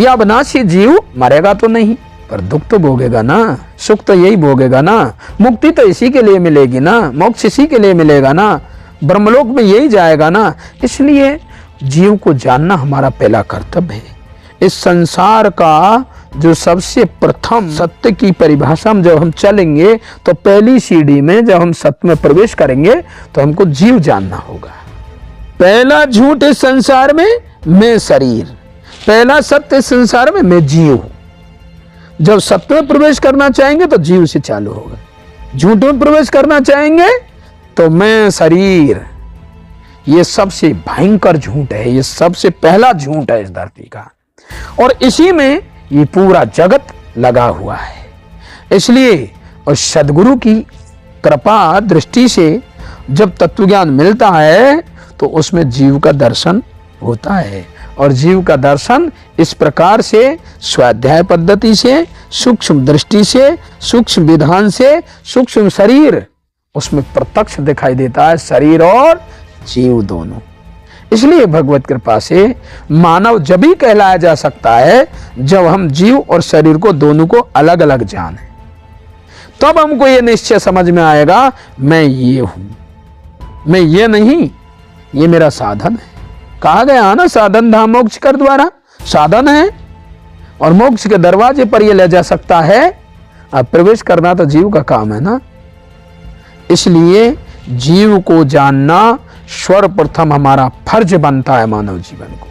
या अविनाशी जीव मरेगा तो नहीं, पर दुख तो भोगेगा ना, सुख तो यही भोगेगा ना, मुक्ति तो इसी के लिए मिलेगी ना, मोक्ष इसी के लिए मिलेगा ना, ब्रह्मलोक में यही जाएगा ना। इसलिए जीव को जानना हमारा पहला कर्तव्य है। इस संसार का जो सबसे प्रथम सत्य की परिभाषा में जब हम चलेंगे तो पहली सीढ़ी में जब हम सत्य में प्रवेश करेंगे तो हमको जीव जानना होगा। पहला झूठ इस संसार में मैं शरीर, पहला सत्य इस संसार में मैं जीव हूं। जब सत्य में प्रवेश करना चाहेंगे तो जीव से चालू होगा, झूठ में प्रवेश करना चाहेंगे तो मैं शरीर। ये सबसे भयंकर झूठ है, ये सबसे पहला झूठ है इस धरती का, और इसी में ये पूरा जगत लगा हुआ है। इसलिए और सद्गुरु की कृपा दृष्टि से जब तत्वज्ञान मिलता है तो उसमें जीव का दर्शन होता है, और जीव का दर्शन इस प्रकार से स्वाध्याय पद्धति से, सूक्ष्म दृष्टि से, सूक्ष्म विधान से, सूक्ष्म शरीर उसमें प्रत्यक्ष दिखाई देता है, शरीर और जीव दोनों। इसलिए भगवत कृपा से मानव जब भी कहलाया जा सकता है जब हम जीव और शरीर को दोनों को अलग अलग जाने, तब हमको ये निश्चय समझ में आएगा मैं ये हूं, मैं ये नहीं, ये मेरा साधन है। कहा गया ना साधन धाम मोक्ष कर द्वारा, साधन है और मोक्ष के दरवाजे पर ये ले जा सकता है। अब प्रवेश करना तो जीव का काम है ना। इसलिए जीव को जानना सर्वप्रथम हमारा फर्ज बनता है मानव जीवन को।